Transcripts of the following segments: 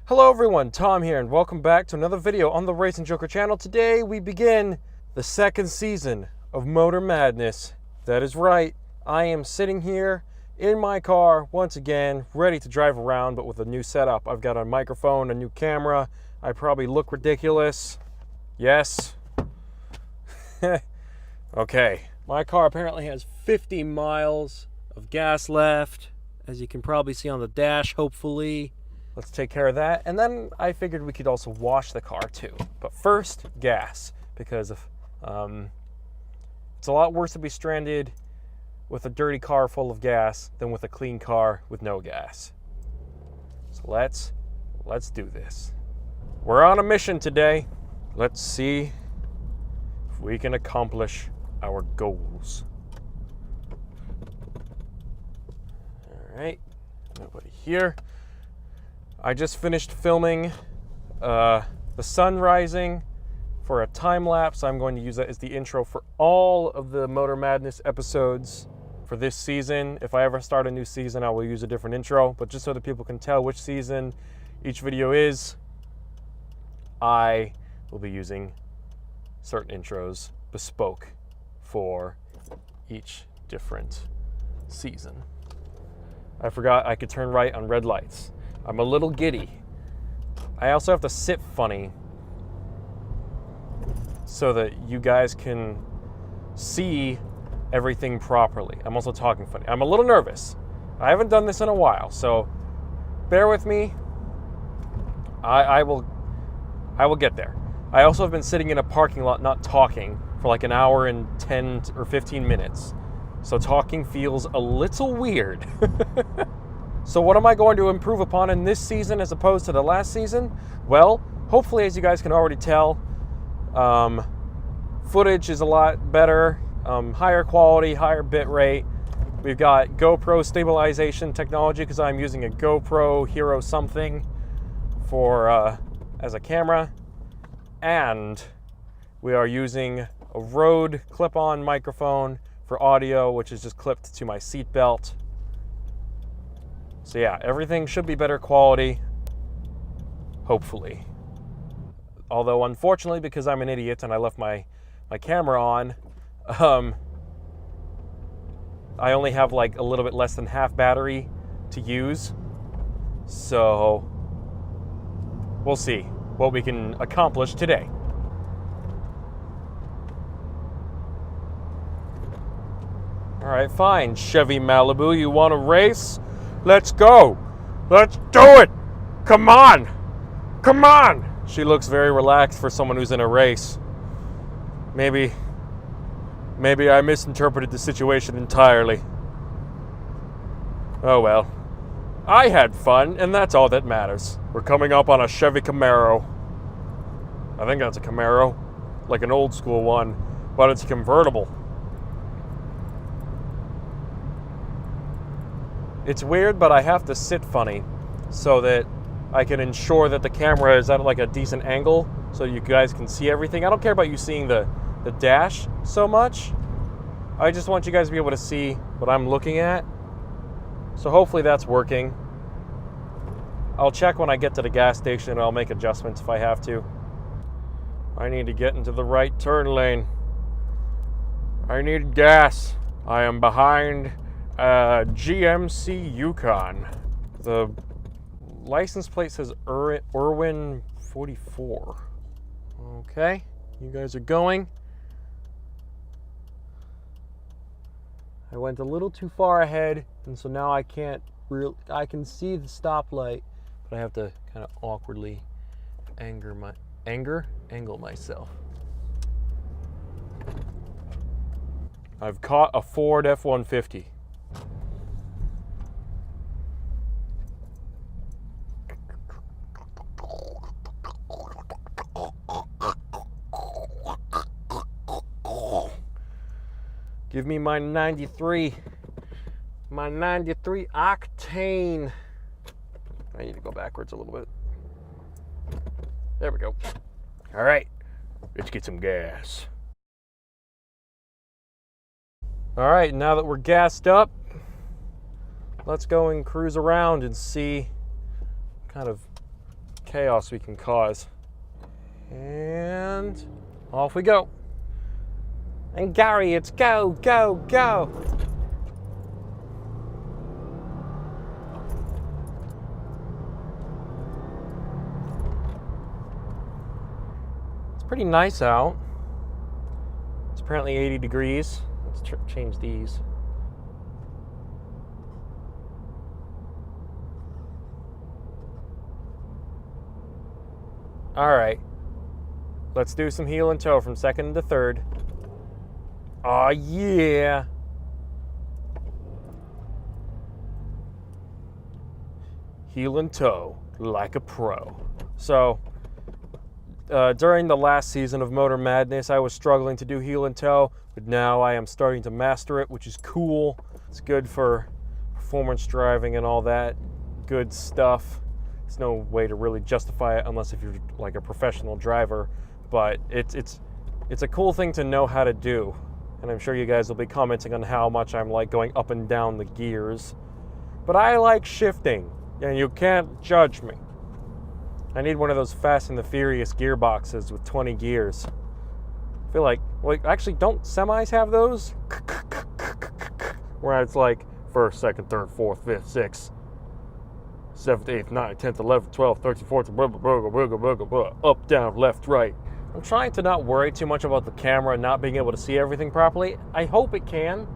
Hello everyone, Tom here, and welcome back to another video on the Racing Joker channel. Today we begin the second season of Motor Madness. That is right, I am sitting here in my car once again, ready to drive around, but with a new setup. I've got a microphone, a new camera. I probably look ridiculous. Yes. Okay. My car apparently has 50 miles of gas left, as you can probably see on the dash, hopefully. Let's take care of that. And then I figured we could also wash the car too. But first, gas. Because it's a lot worse to be stranded with a dirty car full of gas than with a clean car with no gas. So let's do this. We're on a mission today. Let's see if we can accomplish our goals. All right, nobody here. I just finished filming the sun rising for a time lapse. I'm going to use that as the intro for all of the Motor Madness episodes for this season. If I ever start a new season, I will use a different intro, but just so that people can tell which season each video is, I will be using certain intros bespoke for each different season. I forgot I could turn right on red lights. I'm a little giddy. I also have to sit funny so that you guys can see everything properly. I'm also talking funny. I'm a little nervous. I haven't done this in a while, so bear with me. I will get there. I also have been sitting in a parking lot not talking for like an hour and 10 or 15 minutes. So talking feels a little weird. So what am I going to improve upon in this season as opposed to the last season? Well, hopefully, as you guys can already tell, footage is a lot better, higher quality, higher bit rate. We've got GoPro stabilization technology because I'm using a GoPro Hero something for as a camera. And we are using a Rode clip-on microphone for audio, which is just clipped to my seat belt. So yeah, everything should be better quality, hopefully. Although unfortunately, because I'm an idiot and I left my camera on, I only have like a little bit less than half battery to use. So we'll see what we can accomplish today. All right, fine, Chevy Malibu, you want to race? Let's go. Let's do it. Come on. Come on. She looks very relaxed for someone who's in a race. Maybe I misinterpreted the situation entirely. Oh well. I had fun, and that's all that matters. We're coming up on a Chevy Camaro. I think that's a Camaro. Like an old school one, but it's convertible. It's weird, but I have to sit funny so that I can ensure that the camera is at like a decent angle so you guys can see everything. I don't care about you seeing the dash so much. I just want you guys to be able to see what I'm looking at. So hopefully that's working. I'll check when I get to the gas station and I'll make adjustments if I have to. I need to get into the right turn lane. I need gas. I am behind GMC Yukon. The license plate says Irwin 44. Okay, you guys are going. I went a little too far ahead, and so now I can see the stoplight, but I have to kind of awkwardly angle myself. I've caught a Ford F-150. Give me my 93 octane. I need to go backwards a little bit. There we go. All right, let's get some gas. All right, now that we're gassed up, let's go and cruise around and see what kind of chaos we can cause. And off we go. And Gary, it's go, go, go. It's pretty nice out. It's apparently 80 degrees. Let's change these. All right, let's do some heel and toe from second to third. Oh yeah. Heel and toe like a pro. So during the last season of Motor Madness, I was struggling to do heel and toe, but now I am starting to master it, which is cool. It's good for performance driving and all that good stuff. There's no way to really justify it unless if you're like a professional driver, but it's a cool thing to know how to do. And I'm sure you guys will be commenting on how much I'm like going up and down the gears. But I like shifting, and you can't judge me. I need one of those Fast and the Furious gearboxes with 20 gears. I feel like, well, actually, don't semis have those? Where it's like first, second, third, fourth, fifth, sixth, 7th, 8th, 9th, 10th, 11th, 12th, 13th, 14th, up, down, left, right. I'm trying to not worry too much about the camera and not being able to see everything properly. I hope it can.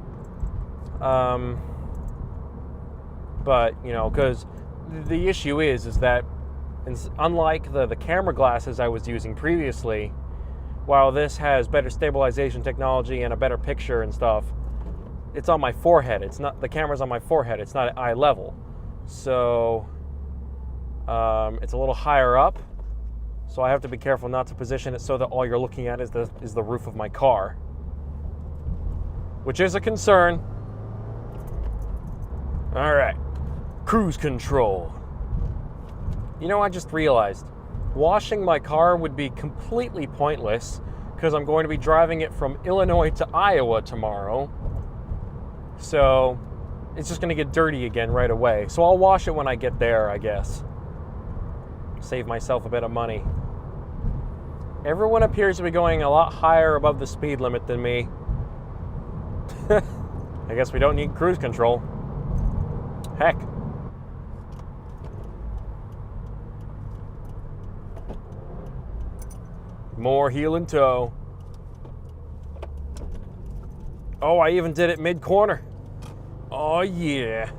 But, you know, because the issue is that unlike the camera glasses I was using previously, while this has better stabilization technology and a better picture and stuff, it's on my forehead. It's not, the camera's on my forehead. It's not at eye level. So it's a little higher up. So I have to be careful not to position it so that all you're looking at is the roof of my car, which is a concern. All right, cruise control. You know, I just realized washing my car would be completely pointless because I'm going to be driving it from Illinois to Iowa tomorrow. So it's just going to get dirty again right away. So I'll wash it when I get there, I guess. Save myself a bit of money. Everyone appears to be going a lot higher above the speed limit than me. I guess we don't need cruise control. Heck. More heel and toe. Oh, I even did it mid-corner. Oh, yeah.